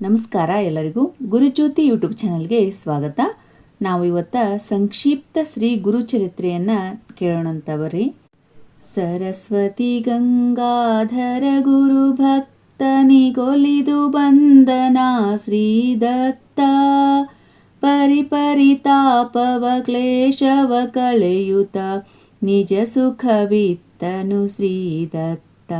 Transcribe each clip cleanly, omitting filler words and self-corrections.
ನಮಸ್ಕಾರ ಎಲ್ಲರಿಗೂ. ಗುರುಜ್ಯೋತಿ ಯೂಟ್ಯೂಬ್ ಚಾನಲ್ಗೆ ಸ್ವಾಗತ. ನಾವು ಇವತ್ತ ಸಂಕ್ಷಿಪ್ತ ಶ್ರೀ ಗುರುಚರಿತ್ರೆಯನ್ನು ಕೇಳೋಣಂತ ಬರ್ರಿ. ಸರಸ್ವತಿ ಗಂಗಾಧರ ಗುರು ಭಕ್ತನಿಗೊಲಿದು ಬಂದನ ಶ್ರೀದತ್ತ, ಪರಿಪರಿತಾಪವ ಕ್ಲೇಶವ ಕಳೆಯುತ್ತ ನಿಜ ಸುಖವಿತ್ತನು ಶ್ರೀದತ್ತ.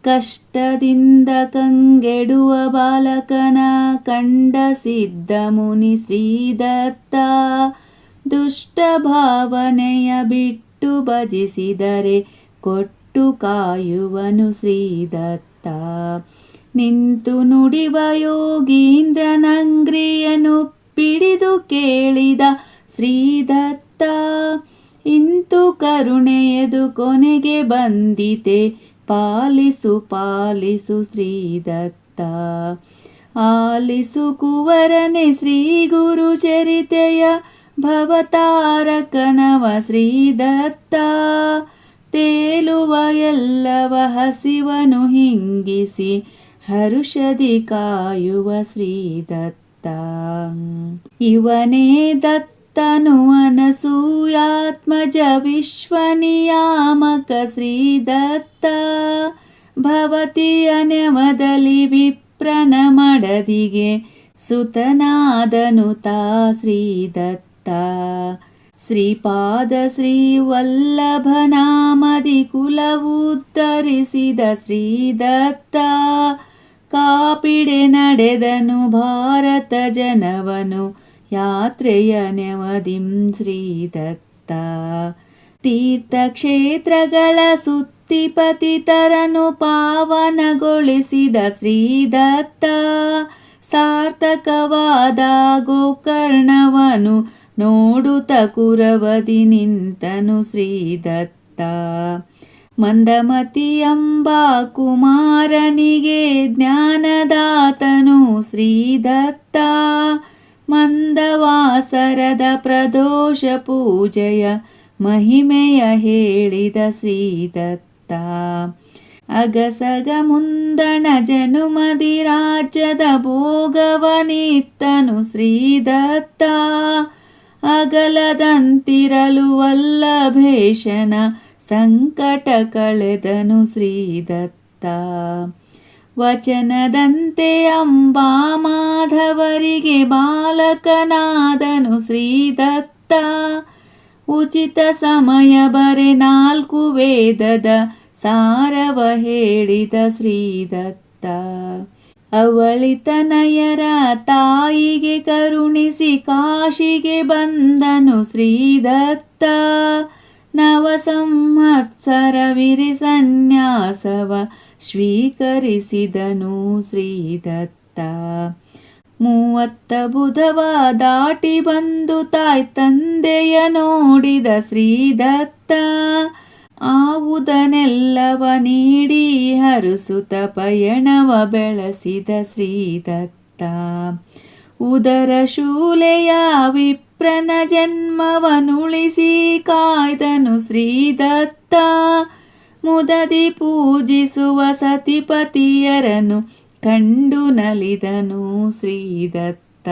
ಕಷ್ಟದಿಂದ ಕಂಗೆಡುವ ಬಾಲಕನ ಕಂಡ ಸಿದ್ಧ ಮುನಿ ಶ್ರೀದತ್ತ, ದುಷ್ಟ ಭಾವನೆಯ ಬಿಟ್ಟು ಭಜಿಸಿದರೆ ಕೊಟ್ಟು ಕಾಯುವನು ಶ್ರೀದತ್ತ. ನಿಂತು ನುಡಿವ ಯೋಗೀಂದ್ರನಂಗ್ರಿಯನು ಪಿಡಿದು ಕೇಳಿದ ಶ್ರೀದತ್ತ, ಇಂತು ಕರುಣೆಯದು ಕೊನೆಗೆ ಬಂದಿತೆ, ಪಾಲಿಸು ಪಾಲಿಸು ಶ್ರೀದತ್ತ. ಆಲಿಸು ಕುವರನೆ ಶ್ರೀ ಗುರು ಚರಿತೆಯ ಭವತಾರಕನವ ಶ್ರೀದತ್ತ, ತೇಲುವ ಎಲ್ಲವ ಹಸಿವನು ಹಿಂಗಿಸಿ ಹರುಷದಿ ಕಾಯುವ ಶ್ರೀದತ್ತ. ಇವನೇ ದತ್ತನು ಅನಸೂಯಾತ್ಮಜ ವಿಶ್ವನಿಯಾಮಕ ಶ್ರೀದತ್ತ, ಭವತಿಯ ನೆವದಲ್ಲಿ ವಿಪ್ರನ ಮಡದಿಗೆ ಸುತನಾದನು ತಾ ಶ್ರೀದತ್ತ. ಶ್ರೀಪಾದ ಶ್ರೀವಲ್ಲಭನಾಮದಿ ಕುಲವುದ್ಧರಿಸಿದ ಶ್ರೀದತ್ತ, ಕಾಪಿಡೆ ನಡೆದನು ಭಾರತ ಜನವನು ಯಾತ್ರೆಯ ನೆವದಿಂ ಶ್ರೀದತ್ತ. ತೀರ್ಥಕ್ಷೇತ್ರಗಳ ಸುತ್ತಿ ಪತಿತರನು ಪಾವನಗೊಳಿಸಿದ ಶ್ರೀದತ್ತ, ಸಾರ್ಥಕವಾದ ಗೋಕರ್ಣವನು ನೋಡುತ್ತ ಕುರವದಿ ನಿಂತನು ಶ್ರೀದತ್ತ. ಮಂದಮತಿ ಎಂಬ ಕುಮಾರನಿಗೆ ಜ್ಞಾನದಾತನು ಶ್ರೀದತ್ತ, ಮಂದವಾಸರದ ಪ್ರದೋಷ ಪೂಜೆಯ ಮಹಿಮೆಯ ಹೇಳಿದ ಶ್ರೀದತ್ತ. ಅಗಸಗ ಮುಂದಣ ಜನುಮದಿ ರಾಜ್ಯದ ಭೋಗವನಿತ್ತನು ಶ್ರೀದತ್ತ, ಅಗಲದಂತಿರಲು ವಲ್ಲಭೇಶನ ಸಂಕಟ ಕಳೆದನು ಶ್ರೀದತ್ತ. ವಚನದಂತೆ ಅಂಬಾ ಮಾಧವರಿಗೆ ಬಾಲಕನಾದನು ಶ್ರೀದತ್ತ, ಉಚಿತ ಸಮಯ ಬರೆ 4 ವೇದದ ಸಾರವ ಹೇಳಿದ ಶ್ರೀದತ್ತ. ಅವಳಿತನಯರ ತಾಯಿಗೆ ಕರುಣಿಸಿ ಕಾಶಿಗೆ ಬಂದನು ಶ್ರೀದತ್ತ, ನವ ಸಂವತ್ಸರ ವಿರಿ ಸನ್ಯಾಸವ ಸ್ವೀಕರಿಸಿದನು ಶ್ರೀದತ್ತ. 30 ಬುಧವ ದಾಟಿ ಬಂದು ತಾಯ್ ತಂದೆಯ ನೋಡಿದ ಶ್ರೀದತ್ತ, ಆವುದನೆಲ್ಲವ ನೀಡಿ ಹರುಸುತ ಪಯಣವ ಬೆಳೆಸಿದ ಶ್ರೀದತ್ತ. ಉದರ ಶೂಲೆಯ ವಿಪ್ರನ ಜನ್ಮವನುಳಿಸಿ ಕಾಯ್ದನು ಶ್ರೀದತ್ತ, ಮುದದಿ ಪೂಜಿಸುವ ಸತಿಪತಿಯರನು ಕಂಡು ನಲಿದನು ಶ್ರೀದತ್ತ.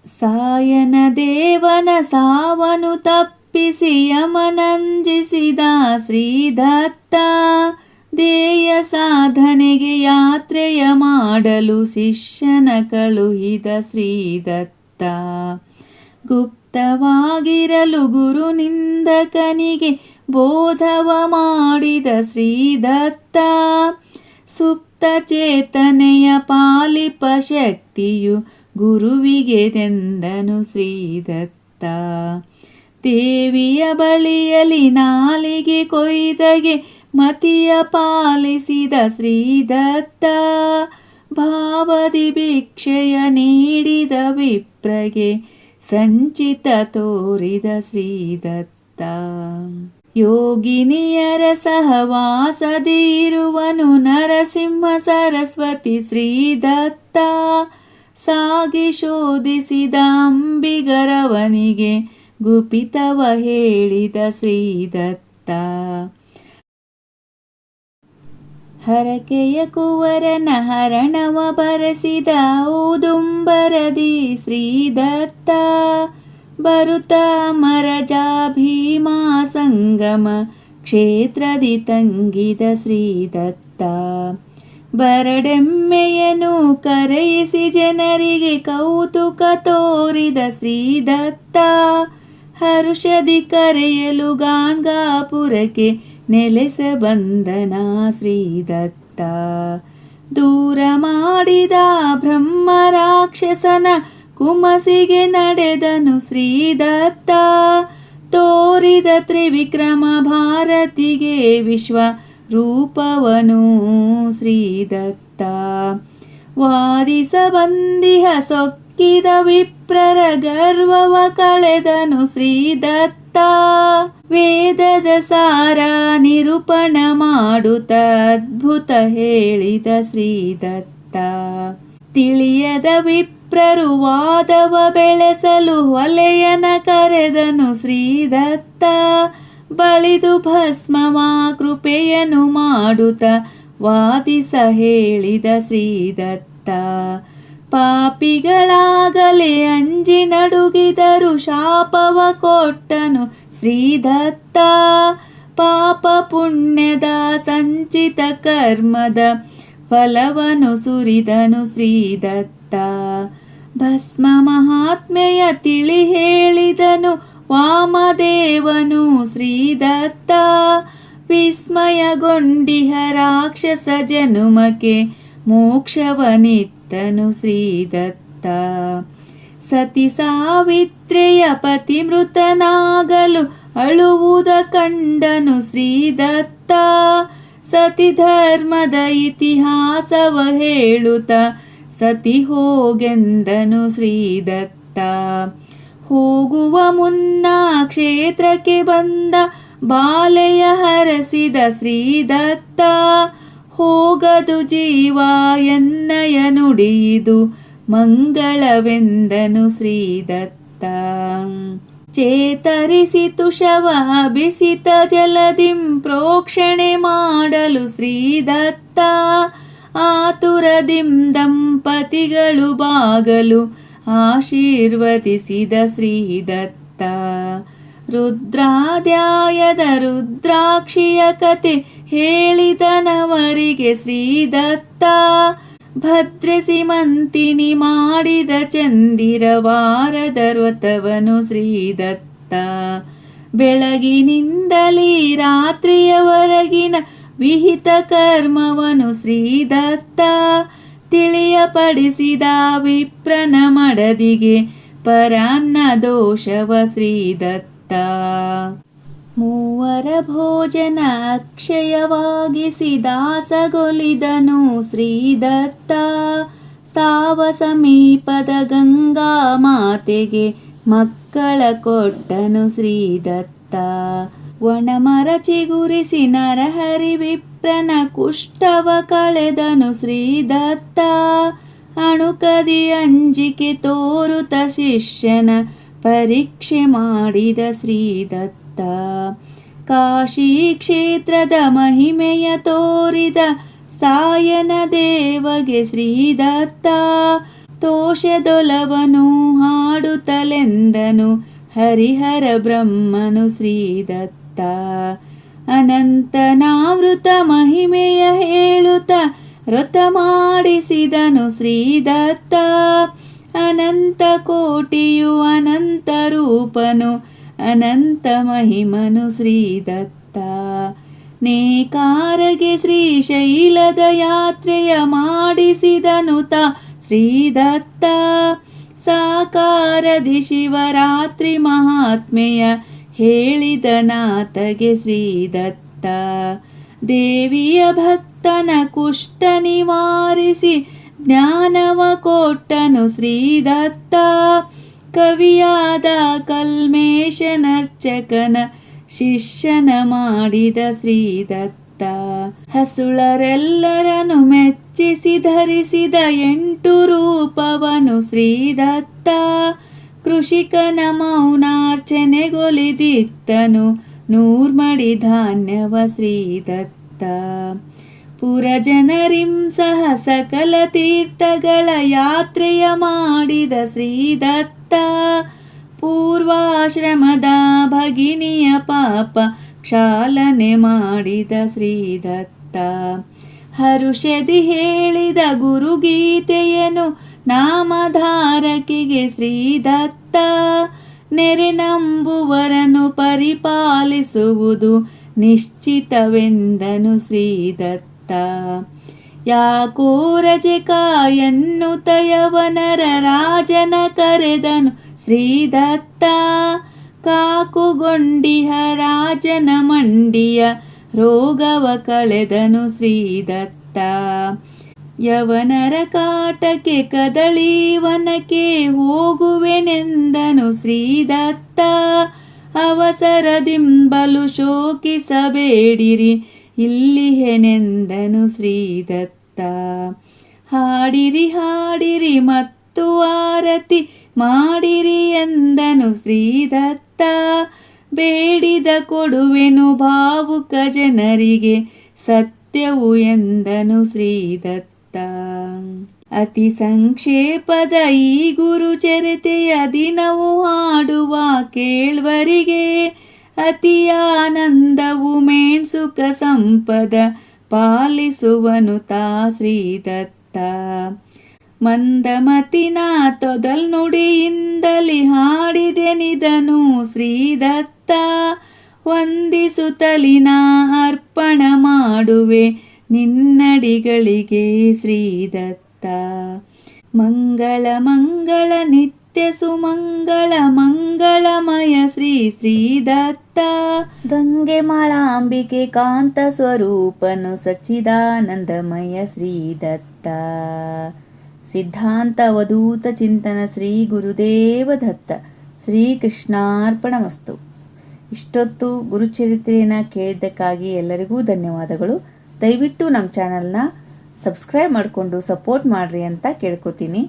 ಸಾಯನ ದೇವನ ಸಾವನು ತಪ್ಪಿಸಿ ಯಮನಂಜಿಸಿದ ಶ್ರೀದತ್ತ, ಧ್ಯೇಯ ಸಾಧನೆಗೆ ಯಾತ್ರೆಯ ಮಾಡಲು ಶಿಷ್ಯನ ಕಳುಹಿದ ಶ್ರೀದತ್ತ. ಗುಪ್ತವಾಗಿರಲು ಗುರು ನಿಂದಕನಿಗೆ ಬೋಧವ ಮಾಡಿದ ಶ್ರೀದತ್ತ, ಸುಪ್ತ ಚೇತನೆಯ ಪಾಲಿಪ ಶಕ್ತಿಯು ಗುರುವಿಗೆ ತೆಂದನು ಶ್ರೀದತ್ತ. ದೇವಿಯ ಬಳಿಯಲಿ ನಾಲಿಗೆ ಕೊಯ್ದಗೆ ಮತಿಯ ಪಾಲಿಸಿದ ಶ್ರೀದತ್ತ, ಭಾವದಿ ಭಿಕ್ಷೆಯ ನೀಡಿದ ವಿಪ್ರಗೆ ಸಂಚಿತ ತೋರಿದ ಶ್ರೀದತ್ತ. ಯೋಗಿನಿಯರ ಸಹವಾಸದಿ ಇರುವನು ನರಸಿಂಹ ಸರಸ್ವತಿ ಶ್ರೀದತ್ತ, ಸಾಗಿ ಶೋಧಿಸಿದ ಅಂಬಿಗರವನಿಗೆ ಗುಪಿತವ ಹೇಳಿದ ಶ್ರೀದತ್ತ. ಹರಕೆಯ ಕುವರನ ಹರಣವ ಬರೆಸಿದ ಔದುಂಬರದಿ ಶ್ರೀದತ್ತ ಬರುತ್ತ ಮರಜಾ ಭೀಮಾ ಸಂಗಮ ಕ್ಷೇತ್ರದಿ ತಂಗಿದ ಶ್ರೀದತ್ತ ಬರಡೆಮ್ಮೆಯನು ಕರೆಯಿಸಿ ಜನರಿಗೆ ಕೌತುಕ ತೋರಿದ ಶ್ರೀದತ್ತ ಹರುಷದಿ ಕರೆಯಲು ಗಾಣ್ಗಾಪುರಕ್ಕೆ ನೆಲೆಸ ಬಂದನ ಶ್ರೀದತ್ತ ದೂರ ಮಾಡಿದ ಬ್ರಹ್ಮ ರಾಕ್ಷಸನ ಕುಮಸಿಗೆ ನಡೆದನು ಶ್ರೀದತ್ತ ತೋರಿದ ತ್ರಿವಿಕ್ರಮ ಭಾರತಿಗೆ ವಿಶ್ವ ರೂಪವನು ಶ್ರೀದತ್ತ ವಾದಿಸ ಬಂದಿಹ ಸೊಕ್ಕಿದ ವಿಪ್ರರ ಗರ್ವವ ಕಳೆದನು ಶ್ರೀದತ್ತ ವೇದದ ಸಾರ ನಿರೂಪಣ ಮಾಡುತ್ತ ಅದ್ಭುತ ಹೇಳಿದ ಶ್ರೀದತ್ತ ತಿಳಿಯದ ವಿಪ್ರರು ವಾದವ ಬೆಳೆಸಲು ಹೊಲೆಯನ ಕರೆದನು ಶ್ರೀದತ್ತ ಬಳಿದು ಭಸ್ಮವ ಕೃಪೆಯನು ಮಾಡುತ್ತ ವಾದಿಸ ಹೇಳಿದ ಶ್ರೀದತ್ತ ಪಾಪಿಗಳಾಗಲೇ ಅಂಜಿ ನಡುಗಿದರು ಶಾಪವ ಕೊಟ್ಟನು ಶ್ರೀದತ್ತ ಪಾಪ ಪುಣ್ಯದ ಸಂಚಿತ ಕರ್ಮದ ಫಲವನು ಸುರಿದನು ಶ್ರೀದತ್ತ ಭಸ್ಮ ಮಹಾತ್ಮೆಯ ತಿಳಿ ಹೇಳಿದನು ವಾಮದೇವನು ಶ್ರೀದತ್ತ ವಿಸ್ಮಯಗೊಂಡಿಹ ರಾಕ್ಷಸ ಜನುಮಕ್ಕೆ ಮೋಕ್ಷವನಿತ್ತನು ಶ್ರೀದತ್ತ ಸತಿ ಸಾವಿತ್ರೆಯ ಪತಿಮೃತನಾಗಲು ಅಳುವುದ ಕಂಡನು ಶ್ರೀದತ್ತ ಸತಿ ಧರ್ಮದ ಇತಿಹಾಸವ ಹೇಳುತ್ತ ಸತಿ ಹೋಗೆಂದನು ಶ್ರೀದತ್ತ ಹೋಗುವ ಮುನ್ನ ಕ್ಷೇತ್ರಕ್ಕೆ ಬಂದ ಬಾಲೆಯ ಹರಸಿದ ಶ್ರೀದತ್ತ ಹೋಗದು ಜೀವ ಎನ್ನಯ ನುಡಿಯಿದು ಮಂಗಳವೆಂದನು ಶ್ರೀದತ್ತ ಚೇತರಿಸಿತು ಶವ ಬಿಸಿತ ಜಲದಿಂ ಪ್ರೋಕ್ಷಣೆ ಮಾಡಲು ಶ್ರೀದತ್ತ ಆತುರದಿಂ ದಂಪತಿಗಳು ಬಾಗಲು ಆಶೀರ್ವದಿಸಿದ ಶ್ರೀದತ್ತ ರುದ್ರಾಧ್ಯಾಯದ ರುದ್ರಾಕ್ಷಿಯ ಕತೆ ಹೇಳಿದನವರಿಗೆ ಶ್ರೀದತ್ತ ಭದ್ರಸಿಮಂತಿನಿ ಮಾಡಿದ ಚಂದಿರವಾರದ ವ್ರತವನು ಶ್ರೀದತ್ತ ಬೆಳಗಿನಿಂದಲೇ ರಾತ್ರಿಯವರೆಗಿನ ವಿಹಿತ ಕರ್ಮವನು ಶ್ರೀದತ್ತ ತಿಳಿಯಪಡಿಸಿದ ವಿಪ್ರನ ಮಡದಿಗೆ ಪರಾನ್ನ ದೋಷವ ಶ್ರೀದತ್ತ ಮೂವರ ಭೋಜನ ಅಕ್ಷಯವಾಗಿಸಿ ದಾಸಗೊಲಿದನು ಶ್ರೀದತ್ತ ಸಾವ ಸಮೀಪದ ಗಂಗಾ ಮಾತೆಗೆ ಮಕ್ಕಳ ಕೊಟ್ಟನು ಶ್ರೀದತ್ತ ಒಣಮರ ಚಿಗುರಿಸಿ ನರಹರಿ ವಿಪ್ರನ ಕುಷ್ಠವ ಕಳೆದನು ಶ್ರೀದತ್ತ ಅಣುಕದಿ ಅಂಜಿಕೆ ತೋರುತ ಶಿಷ್ಯನ ಪರೀಕ್ಷೆ ಮಾಡಿದ ಶ್ರೀದತ್ತ ಕಾಶಿ ಕ್ಷೇತ್ರದ ಮಹಿಮೆಯ ತೋರಿದ ಸಾಯನ ದೇವಗೆ ಶ್ರೀದತ್ತ ತೋಷದೊಲವನು ಹಾಡುತ್ತಲೆಂದನು ಹರಿಹರ ಬ್ರಹ್ಮನು ಶ್ರೀದತ್ತ ಅನಂತನಾವೃತ ಮಹಿಮೆಯ ಹೇಳುತ್ತ ವ್ರತ ಮಾಡಿಸಿದನು ಶ್ರೀದತ್ತ ಅನಂತ ಕೋಟಿಯು ಅನಂತ ರೂಪನು ಅನಂತ ಮಹಿಮನು ಶ್ರೀದತ್ತ ನೇಕಾರಗೆ ಶ್ರೀಶೈಲದ ಯಾತ್ರೆಯ ಮಾಡಿಸಿದನು ತ ಶ್ರೀದತ್ತ ಸಾಕಾರದಿ ಶಿವರಾತ್ರಿ ಮಹಾತ್ಮೆಯ ಹೇಳಿದ ನಾಥಗೆ ಶ್ರೀದತ್ತ ದೇವಿಯ ಭಕ್ತನ ಕುಷ್ಠ ನಿವಾರಿಸಿ ಜ್ಞಾನವ ಕೊಟ್ಟನು ಶ್ರೀದತ್ತ ಕವಿಯಾದ ಕಲ್ಮೇಶನರ್ಚಕನ ಶಿಷ್ಯನ ಮಾಡಿದ ಶ್ರೀದತ್ತ ಹಸುಳರೆಲ್ಲರನ್ನು ಮೆಚ್ಚಿಸಿ ಧರಿಸಿದ 8 ರೂಪವನು ಶ್ರೀದತ್ತ ಕೃಷಿಕನ ಮೌನಾರ್ಚನೆಗೊಲಿದಿತ್ತನು ನೂರ್ಮಡಿ ಧಾನ್ಯವ ಶ್ರೀದತ್ತ ಪುರಜನರಿಂ ಸಹ ಸಕಲ ತೀರ್ಥಗಳ ಯಾತ್ರೆಯ ಮಾಡಿದ ಶ್ರೀದತ್ತ. ಪೂರ್ವಾಶ್ರಮದ ಭಗಿನಿಯ ಪಾಪ ಕ್ಷಾಲನೆ ಮಾಡಿದ ಶ್ರೀದತ್ತ. ಹರುಷದಿ ಹೇಳಿದ ಗುರುಗೀತೆಯನು ನಾಮಧಾರಕೆಗೆ ಶ್ರೀದತ್ತ. ನೆರೆ ನಂಬುವರನು ಪರಿಪಾಲಿಸುವುದು ನಿಶ್ಚಿತವೆಂದನು ಶ್ರೀದತ್ತ. ಯಾಕೋ ರಜಕ ಎನ್ನುತ್ತ ಯವನರ ರಾಜನ ಕರೆದನು ಶ್ರೀದತ್ತ. ಕಾಕುಗೊಂಡಿಹ ರಾಜನ ಮಂಡಿಯ ರೋಗವ ಕಳೆದನು ಶ್ರೀದತ್ತ. ಯವನರ ಕಾಟಕ್ಕೆ ಕದಳೀವನಕ್ಕೆ ಹೋಗುವೆನೆಂದನು ಶ್ರೀದತ್ತ. ಅವಸರದಿಂಬಲು ಶೋಕಿಸಬೇಡಿರಿ ಇಲ್ಲಿಹೆನೆಂದನು ಶ್ರೀದತ್ತ. ಹಾಡಿರಿ ಹಾಡಿರಿ ಮತ್ತು ಆರತಿ ಮಾಡಿರಿ ಎಂದನು ಶ್ರೀದತ್ತ. ಬೇಡಿದ ಕೊಡುವೆನು ಭಾವುಕ ಜನರಿಗೆ ಸತ್ಯವು ಎಂದನು ಶ್ರೀದತ್ತ. ಅತಿ ಸಂಕ್ಷೇಪದ ಈ ಗುರುಚರಿತೆಯ ದಿನವು ಹಾಡುವ ಕೇಳ್ವರಿಗೆ ಅತಿ ಆನಂದವು ಮೇಣ್ಸುಕ ಸಂಪದ ಪಾಲಿಸುವನು ತಾ ಶ್ರೀದತ್ತ. ಮಂದಮತಿನ ತೊದಲ್ ನುಡಿಯಿಂದಲಿ ಹಾಡಿದೆನಿದನು ಶ್ರೀದತ್ತ. ವಂದಿಸುತ್ತಲಿನ ಅರ್ಪಣ ಮಾಡುವೆ ನಿನ್ನಡಿಗಳಿಗೆ ಶ್ರೀದತ್ತ. ಮಂಗಳ ಮಂಗಳ ನಿತ್ಯ ಸುಮಂಗಳ ಮಂಗಳಮಯ ಶ್ರೀ ಶ್ರೀದತ್ತ. ಗಂಗೆ ಮಾಳಾಂಬಿಕೆ ಕಾಂತ ಸ್ವರೂಪನು ಸಚ್ಚಿದಾನಂದಮಯ ಶ್ರೀದತ್ತ. ಸಿದ್ಧಾಂತ ಅವಧೂತ ಚಿಂತನ ಶ್ರೀ ಗುರುದೇವ ದತ್ತ. ಶ್ರೀಕೃಷ್ಣಾರ್ಪಣಮಸ್ತು. ಇಷ್ಟೊತ್ತು ಗುರುಚರಿತ್ರೆಯನ್ನು ಕೇಳಿದ್ದಕ್ಕಾಗಿ ಎಲ್ಲರಿಗೂ ಧನ್ಯವಾದಗಳು. ದಯವಿಟ್ಟು ನಮ್ಮ ಚಾನಲ್ನ ಸಬ್ಸ್ಕ್ರೈಬ್ ಮಾಡಿಕೊಂಡು ಸಪೋರ್ಟ್ ಮಾಡಿರಿ ಅಂತ ಕೇಳ್ಕೊತೀನಿ.